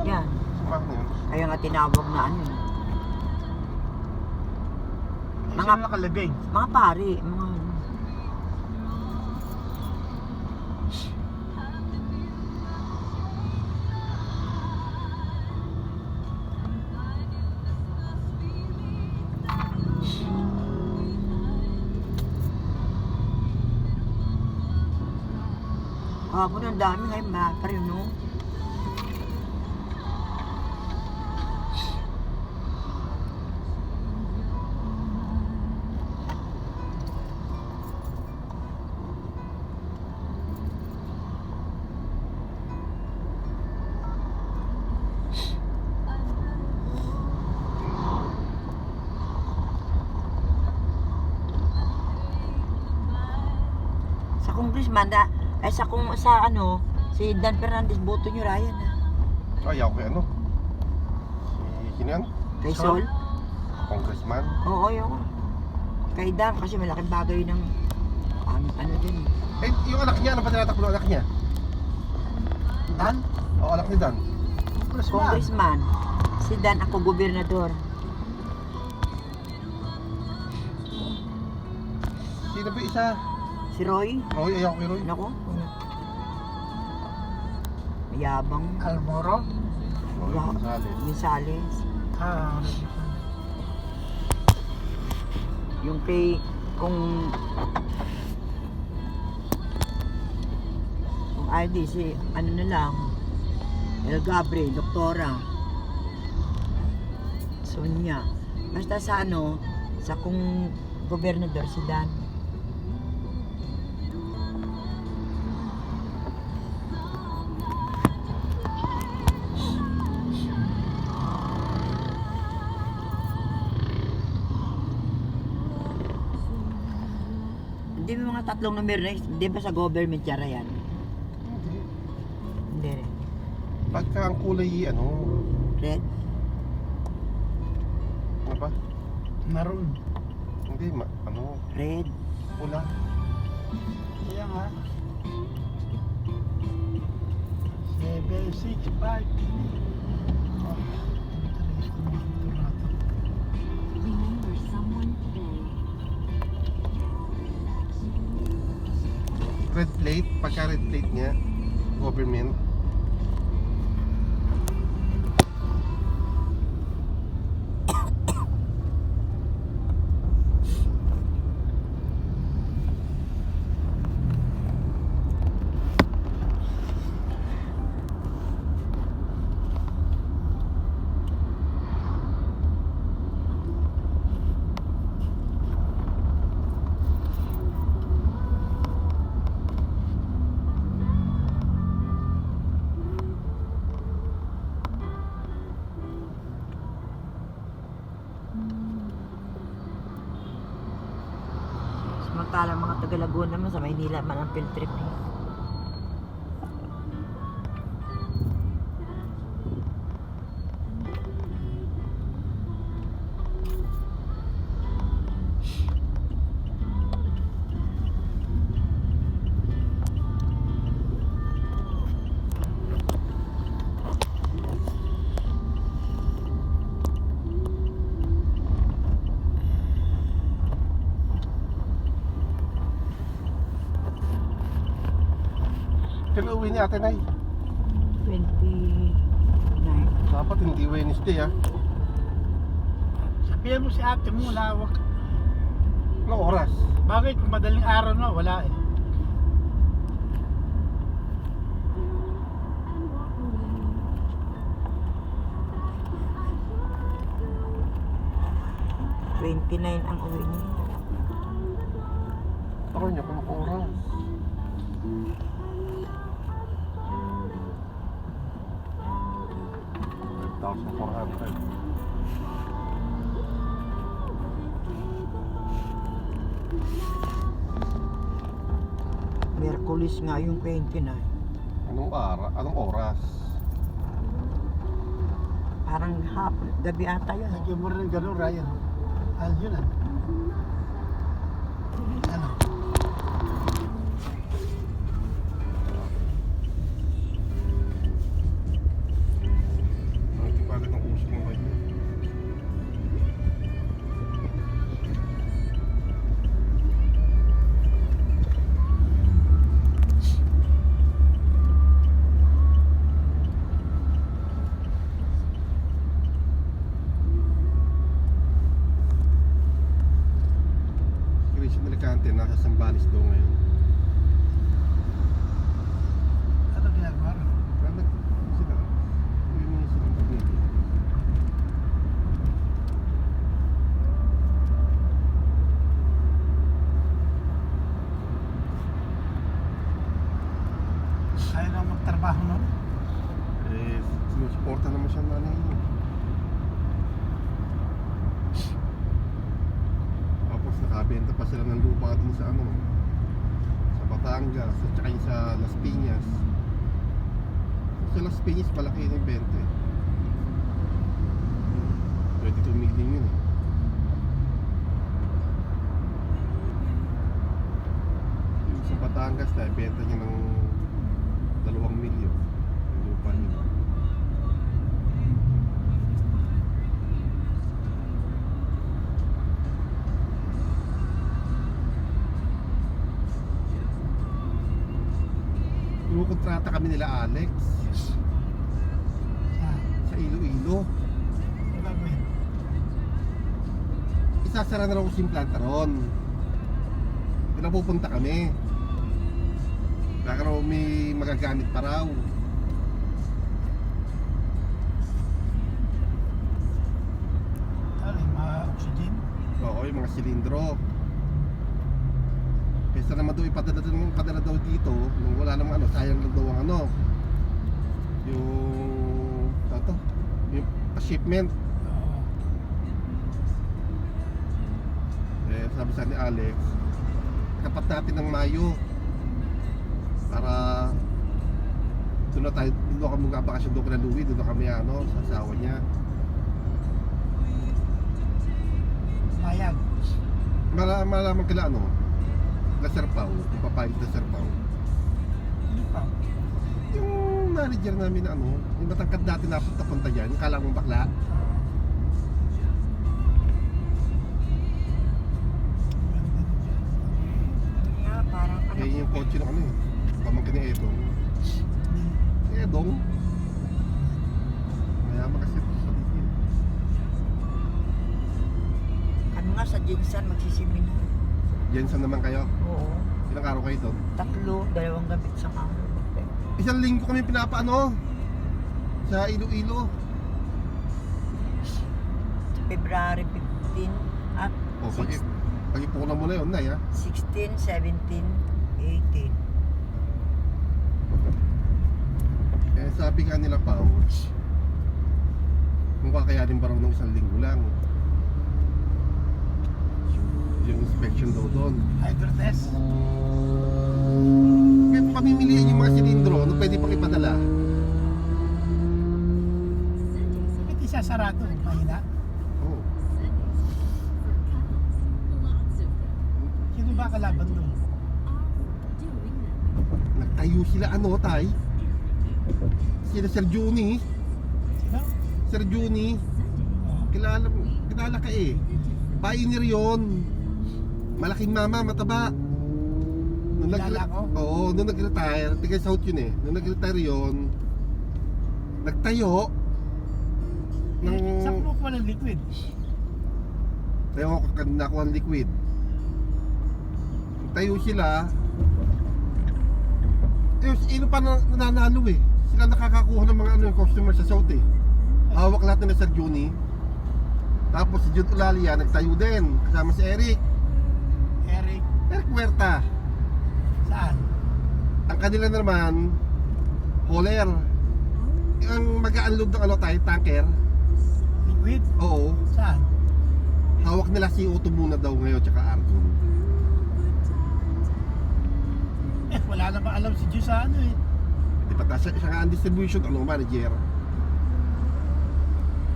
yan. Sumak na yun. Kaya nga tinawag na ano. Mga nakalagay. Mga pari, mga... Kapon ang dami ngayon, bata rin, no? Sa congressman, ay sa ano, si Dan Fernandez, boto nyo Ryan, ha? Ay, ako kay ano? Sino yan? Kay Sol? Congressman? Oo, yun. Kay Dan, kasi malaking bagay ng ano din. Eh, yung anak niya, ano pa tinatakbo ng anak niya? Dan? Oo, anak ni Dan. Congressman. Si Dan, ako gobernador. Sino ba isa? Si Roy? Roy, ayaw kay Roy. Nako. Mayabang. Almoro? Roy, Gonzales. Gonzales. Ah, Yung kay, kung ID si, ano na lang, El Gabriel, Doktora. Sonia. Basta sa ano, sa kung gobernador si Dan. Hindi mo mga tatlong numero na, hindi ba sa government yara yan? Hindi rin. Pagka ang kulay, ano? Red? Ano ba? maroon. Hindi, ano? Red? Pula. Kaya nga. 7, 6, 5. Remember someone today. Red plate, pagka red plate niya, government. Samantalang mga taga Laguna naman sa Maynila man ang field trip eh. Kailan uwi ni ate, Nay? 29. Dapat hindi Wednesday, ah. Sabihan mo si ate mo, lawak. Anong oras? Bakit? Kung madaling araw na, wala eh. Ang uwi niya. Ako niya kung oras. $1,400. Merkulis nga yung 29. Anong oras? Parang hapon, gabi ata yun. Lagyan mo rin ng gano'n, Ryan. Yun ah. Ano? negosyante, nasa Sambales daw ngayon. Ano ginagawa ron? Kaya sila, yung silang pamilya. Ayaw nang magtrabaho nun. Eh, sinusuporta naman siya ng nanay niya. Tapos nakabenta pa sila ng lupa dun sa ano, sa Batangas at saka yung sa Las Piñas. Sa Las Piñas malaki yung benta eh. 22 million yun eh. Yung sa Batangas na benta niya ng 2 milyon yung lupa niya. Kontrata kami nila Alex sa Iloilo. Ano gagawin? Isasara na raw yung planta ron. Doon na pupunta kami. Baka raw may magagamit pa raw. Ano yung mga oxygen? Oo, yung mga silindro. Kesa naman daw ipadala daw dito nung wala namang ano, sayang lang daw ang ano, yung shipment. Oo. Eh, sabi sa ni Alex, kapat natin ng Mayo para doon na tayo, doon kami magkabakasyon doon kay Louie, doon na kami ano, sa asawa niya. Mayag. Malaman kila ano, Laserpao, yung papayag Laserpao. Ano pa? Yung manager namin na ano, yung matangkad dati na punta dyan, yung kala mong bakla. Kaya parang ano. Eh yung kotse ng ano eh, pamangkin ni Edong. Edong? Mayaman kasi ito sa paligid. Kami nga sa Jinsan magsisimin. Jensen naman kayo, Oo. ilang araw kayo doon? 3, 2 gabi sa kami. Isang linggo kami pinapaano sa Iloilo. February 15 at O sige, pag-ipunan mo na yun na ya. 16, 17, 18. Eh sabi nga nila Pao, kung kakayanin ba raw ng isang linggo lang yung inspection daw doon. Hydro test. Kaya pamimiliin yung mga silindro, ano pwede pang ipadala? Bakit isasarado? Mahina. Oo. Sino ba kalaban doon? Nagtayo sila ano tay? Sila Sir Juni. Sino? Sir Juni. Kilala ka eh. Pioneer yun. Malaking mama, mataba. Nung Kilala ko? Oo, nung nag-retire, taga South yun eh. Nung nag-retire yun, nagtayo ng... Saan mo pa ng liquid? Tayo ako nakuha ng liquid. Tayo sila. Eh, sino pa nananalo eh. Sila nakakakuha ng mga ano yung customer sa South eh. Hawak lahat nila Sir Juni. Tapos si Jude Ulalia nagtayo din. Kasama si Eric Eric, Huerta. saan? Ang kanila naman, hauler. Ang mag-unload ng ano tayo, tanker. Liquid? Oo. Saan? Hawak nila si Otto muna daw ngayon, tsaka Arjun. Wala na ba alam si Diyos sa ano eh. Di ba siya nga ang distribution, ano, manager.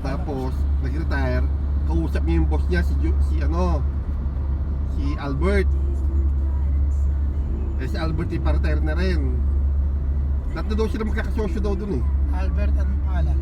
Tapos, nag-retire, kausap niya yung boss niya, si Albert. Eh si Albert ay pa-retire na rin. Tatlo daw sila magkakasosyo daw dun eh. Albert, anong pangalan?